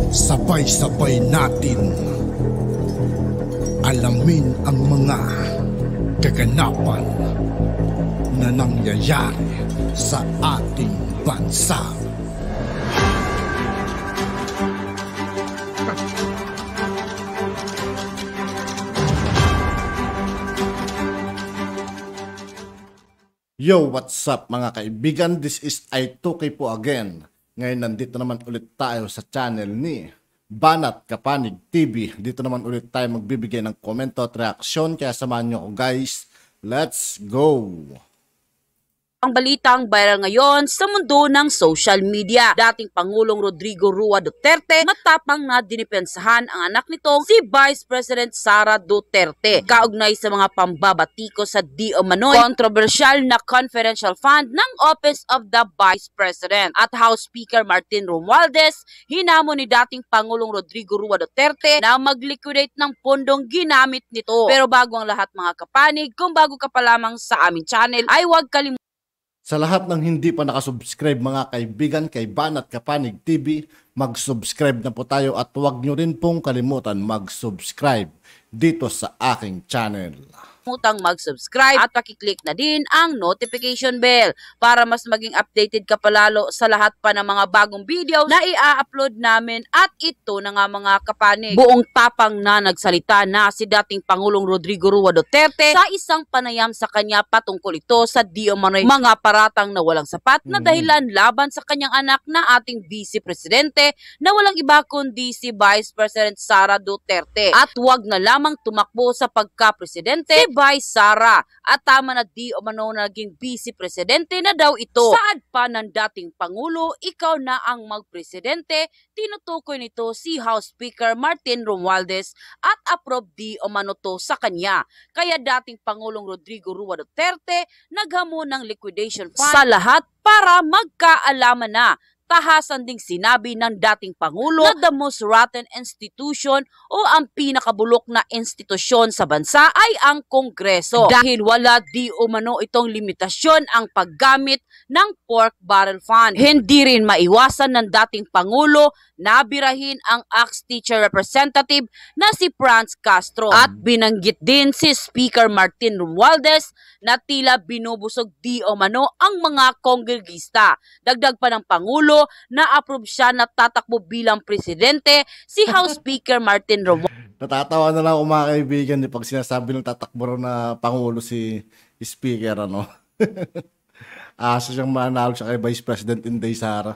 Sabay-sabay natin alamin ang mga kaganapan na nangyayari sa ating bansa. Yo, what's up mga kaibigan? This is I2K po again. Ngayon nandito naman ulit tayo sa channel ni Banat Kapanig TV. Dito naman ulit tayo magbibigay ng komento at reaksyon. Kaya samahan nyo ko guys. Let's go! Ang balitang viral ngayon sa mundo ng social media. Dating Pangulong Rodrigo Roa Duterte matapang na dinipensahan ang anak nitong si Vice President Sara Duterte kaugnay sa mga pambabatiko sa di umano'y controversial na confidential fund ng Office of the Vice President. At House Speaker Martin Romualdez hinamon ni dating Pangulong Rodrigo Roa Duterte na mag-liquidate ng pondong ginamit nito. Pero bago ang lahat mga kapanig, kung bago ka pa lamang sa aming channel ay huwag kalimutan. Sa lahat ng hindi pa nakasubscribe mga kaibigan kay Banat Kapanig TV, mag-subscribe na po tayo at huwag nyo rin pong kalimutan mag-subscribe dito sa aking channel. Mag-subscribe at pakiclick na din ang notification bell para mas maging updated ka palalo sa lahat pa ng mga bagong video na i-upload namin. At ito na nga mga kapanig, buong tapang na nagsalita na si dating Pangulong Rodrigo Roa Duterte sa isang panayam sa kanya patungkol ito sa di umano'y mga paratang na walang sapat na dahilan laban sa kanyang anak na ating Vice Presidente na walang iba kundi si Vice President Sara Duterte. At wag na lamang tumakbo sa pagka-presidente si Vice Sara at tama na di umano na naging Vice Presidente na daw ito. Saad pa ng dating Pangulo, ikaw na ang magpresidente, tinutukoy nito si House Speaker Martin Romualdez at approve di umano to sa kanya. Kaya dating Pangulong Rodrigo Roa Duterte naghamon ng liquidation fund sa lahat para magkaalaman na. Tahasan ding sinabi ng dating Pangulo na the most rotten institution o ang pinakabulok na institusyon sa bansa ay ang Kongreso. Dahil wala di umano itong limitasyon ang paggamit ng pork barrel fund. Hindi rin maiwasan ng dating Pangulo na birahin ang ex-teacher representative na si Franz Castro. At binanggit din si Speaker Martin Romualdez na tila binubusog di umano ang mga kongregista. Dagdag pa ng Pangulo na approve siya na tatakbo bilang presidente si House Speaker Martin Romualdez. Natatawa na lang ako mga kaibigan pag sinasabi ng tatakbo na Pangulo si Speaker, ano? Asa siyang manalo siya kay Vice President Inday Sara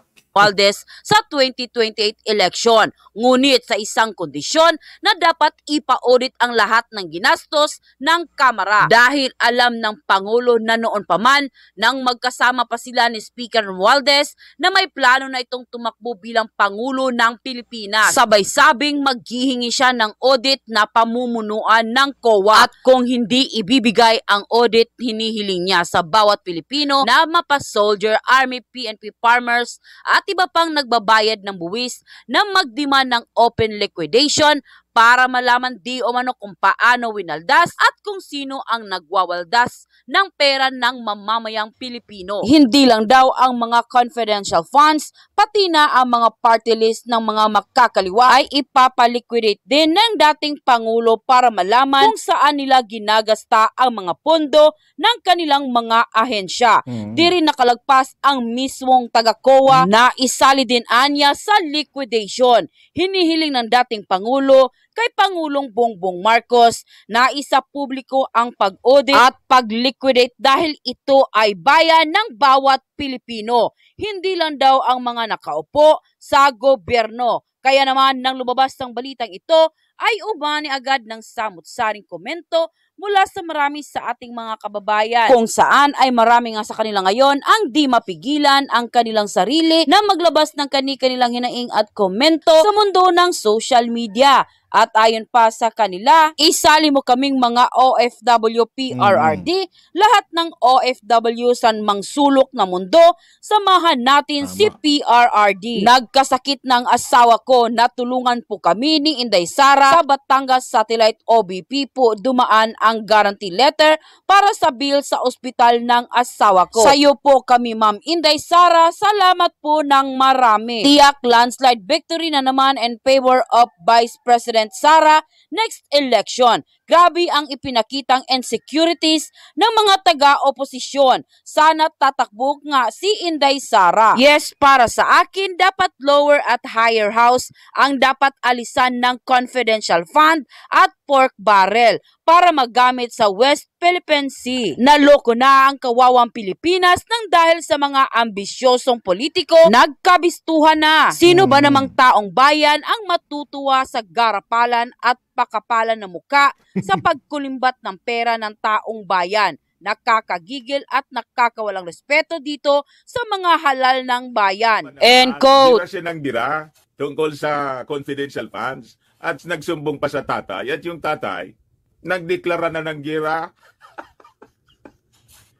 sa 2028 election. Ngunit sa isang kondisyon na dapat ipa-audit ang lahat ng ginastos ng Kamara. Dahil alam ng Pangulo na noon pa man nang magkasama pa sila ni Speaker Romualdez na may plano na itong tumakbo bilang Pangulo ng Pilipinas. Sabay-sabing maghihingi siya ng audit na pamumunuan ng COA. At kung hindi ibibigay ang audit, hinihiling niya sa bawat Pilipino na mapa-soldier, army, PNP, farmers at iba pang nagbabayad ng buwis na magdemand ng open liquidation para malaman di umano kung paano winaldas at kung sino ang nagwawaldas ng pera ng mamamayang Pilipino. Hindi lang daw ang mga confidential funds, pati na ang mga party list ng mga makakaliwa ay ipapaliquidate din ng dating Pangulo para malaman kung saan nila ginagasta ang mga pondo ng kanilang mga ahensya. Di rin nakalagpas ang mismong taga-COA na isali din anya sa liquidation. Hinihiling ng dating Pangulo kay Pangulong Bongbong Marcos na isa publiko ang pag-audit at pag-liquidate dahil ito ay bayan ng bawat Pilipino. Hindi lang daw ang mga nakaupo sa gobyerno. Kaya naman nang lumabas ang balitang ito ay umani agad ng samut-saring komento mula sa marami sa ating mga kababayan, kung saan ay marami nga sa kanila ngayon ang di mapigilan ang kanilang sarili na maglabas ng kani-kanilang hinaing at komento sa mundo ng social media. At ayon pa sa kanila, isali mo kaming mga OFW PRRD, lahat ng OFW sa mangsulok na mundo, samahan natin si PRRD. Nagkasakit ng asawa ko, natulungan po kami ni Inday Sara sa Batangas Satellite OBP po dumaan ang guarantee letter para sa bill sa ospital ng asawa ko. Sa'yo po kami Ma'am Inday Sara, salamat po ng marami. Tiyak landslide victory na naman in favor of Vice President Sara next election. Grabe ang ipinakitang insecurities ng mga taga-oposisyon. Sana tatakbo nga si Inday Sara. Yes, para sa akin, dapat lower at higher house ang dapat alisan ng confidential fund at pork barrel para magamit sa West Philippine Sea. Naloko na ang kawawang Pilipinas nang dahil sa mga ambisyosong politiko, nagkabistuhan na. Sino ba namang taong bayan ang matutuwa sa garapalan at pakapalan ng muka sa pagkulimbat ng pera ng taong bayan? Nakakagigil at nakakawalang respeto dito sa mga halal ng bayan. End quote. Dira siya ng dira tungkol sa confidential funds at nagsumbong pa sa tatay at yung tatay nagdeklara na ng gira.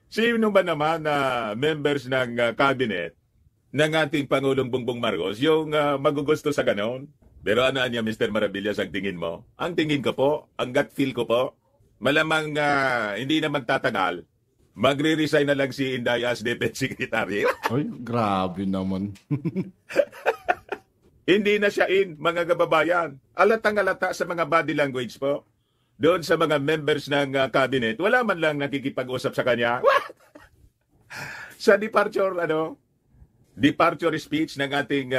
Sino ba naman na members ng cabinet ng ating Pangulong Bongbong Marcos yung magugusto sa ganon? Pero ano niya, Mr. Maravillas, ang tingin mo? Ang tingin ko po, ang gut feel ko po, malamang hindi naman tatagal, magre-resign na lang si Inday as Deputy Secretary. Ay, grabe naman. Hindi na siya in, mga kababayan. Alatang-alata sa mga body language po. Doon sa mga members ng cabinet, wala man lang nakikipag-usap sa kanya. Sa departure speech ng ating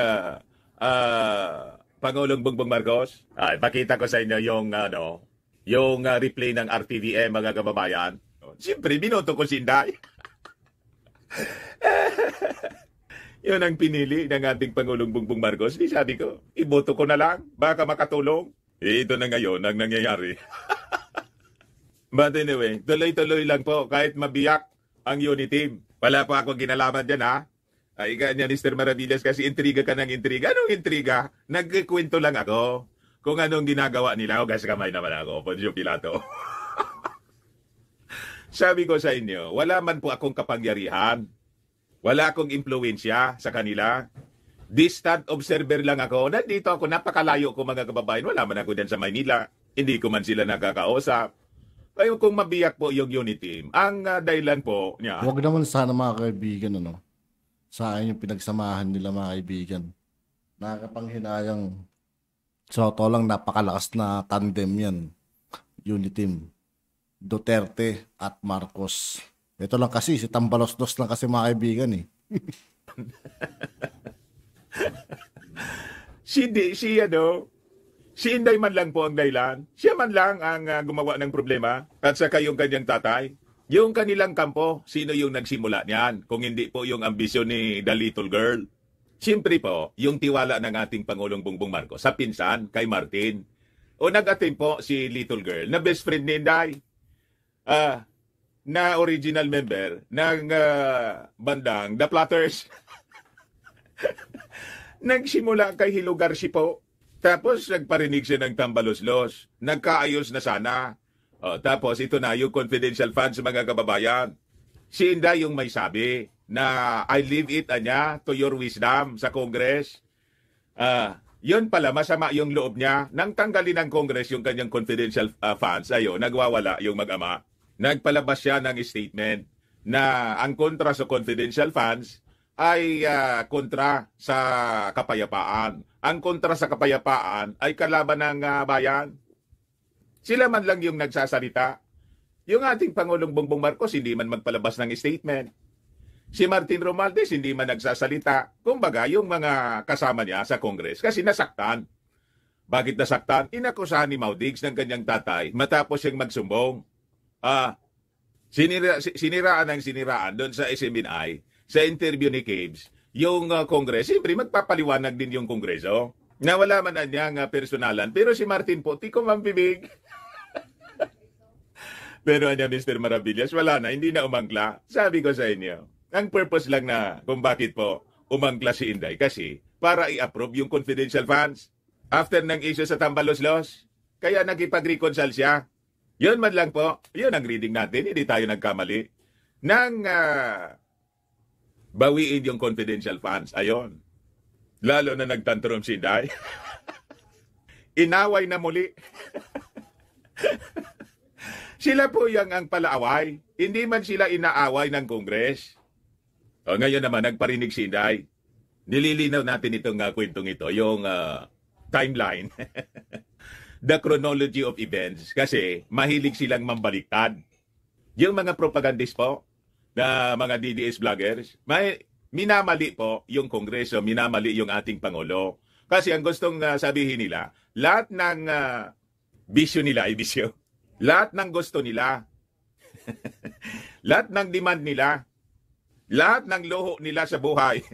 Pangulong Bongbong Marcos. Pakita ko sa inyo yung replay ng RTVM, mga kababayan. Siyempre, binoto ko si Inday. Yun ang pinili ng ating Pangulong Bongbong Marcos. Di sabi ko, iboto ko na lang, baka makatulong. Ito na ngayon ang nangyayari. But anyway, tuloy-tuloy lang po, kahit mabiyak ang unit team. Wala pa ako ginalaman dyan, ha? Ay, ganyan, Mr. Maravillas, kasi intriga ka ng intriga. Anong intriga? Nagkikwento lang ako kung anong ginagawa nila. O, gas kamay naman ako, Poncio Pilato. Sabi ko sa inyo, wala man po akong kapangyarihan. Wala akong impluensya sa kanila. Distant observer lang ako. Nandito ako, napakalayo ko mga kababayan. Wala man ako dyan sa Maynila. Hindi ko man sila nakakausap. Kaya kung mabiyak po yung unit team, ang dahilan po niya... Huwag naman sana mga kaibigan, sa akin yung pinagsamahan nila mga kaibigan. Nakakapanghinayang so to lang napakalakas na tandem yan. Unit team. Duterte at Marcos. Ito lang kasi, si Tambalos-dos lang kasi mga kaibigan eh. Si Inday man lang po ang dahilan. Siya man lang ang gumawa ng problema at saka yung kanyang tatay. Yung kanilang kampo, sino yung nagsimula niyan? Kung hindi po yung ambisyon ni the little girl. Siyempre po, yung tiwala ng ating Pangulong Bongbong Marcos sa pinsan kay Martin. O nag-attempt po si little girl na best friend ni Inday. Na original member ng bandang The Platters. Nagsimula kay Hilo Garci po. Tapos nagparinig siya ng tambalos-los. Nagkaayos na sana. Tapos ito na yung confidential funds mga kababayan. Si Inday yung may sabi na I leave it to your wisdom sa Congress. Yun pala, masama yung loob niya. Nang tanggalin ng Congress yung kanyang confidential funds, nagwawala yung mag-ama. Nagpalabas siya ng statement na ang kontra sa confidential funds ay kontra sa kapayapaan. Ang kontra sa kapayapaan ay kalaban ng bayan. Sila man lang yung nagsasalita. Yung ating Pangulong Bongbong Marcos hindi man magpalabas ng statement. Si Martin Romualdez hindi man nagsasalita. Kumbaga, yung mga kasama niya sa Congress kasi nasaktan. Bakit nasaktan? Inakusahan ni Maudigs ng kanyang tatay matapos siyang magsumbong. Siniraan doon sa SMNI, sa interview ni Cabes, yung Congress, siyempre magpapaliwanag din yung Kongreso. Na wala man niyang personalan. Pero si Martin po, tiko mambibig. Pero Mr. Maravillas, wala na, hindi na umangkla. Sabi ko sa inyo, ang purpose lang na kung bakit po umangkla si Inday, kasi para i-approve yung confidential funds. After ng issue sa Tambaloslos, kaya nakipag-reconcile siya. Yun man lang po, yun ang reading natin, hindi tayo nagkamali. Nang bawiin yung confidential funds, ayon. Lalo na nagtantrum si Inday. Inaway na muli. Sila po yung ang palaaway. Hindi man sila inaaway ng Congress. O ngayon naman, nagparinig si Inday. Nililinaw natin itong kwentong ito, yung timeline. The chronology of events. Kasi mahilig silang mambaliktad. Yung mga propagandist po, na mga DDS vloggers, minamali po yung Kongreso, minamali yung ating Pangulo. Kasi ang gustong sabihin nila, lahat ng bisyo nila ay bisyo. Lahat ng gusto nila, lahat ng demand nila, lahat ng luho nila sa buhay,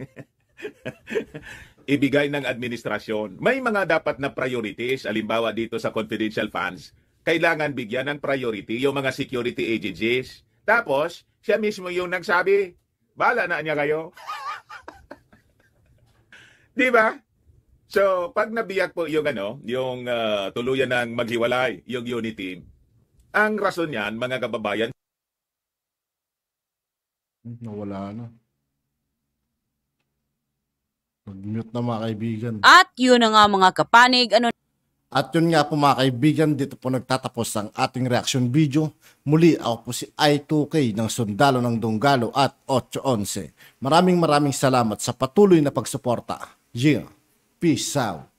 ibigay ng administrasyon. May mga dapat na priorities, alimbawa dito sa confidential funds, kailangan bigyan ng priority yung mga security agencies. Tapos, siya mismo yung nagsabi, bahala na niya kayo. Di ba? So, pag nabiyak po yung yung tuluyan ng maghiwalay, yung unity, ang rason niyan, mga kababayan, Nawala na. Nag-mute na mga kaibigan. At yun na nga mga kapanig, At yun nga po mga kaibigan, dito po nagtatapos ang ating reaction video. Muli ako po si I2K ng Sundalo ng Dunggalo at 811. Maraming salamat sa patuloy na pagsuporta. Yeah, peace out.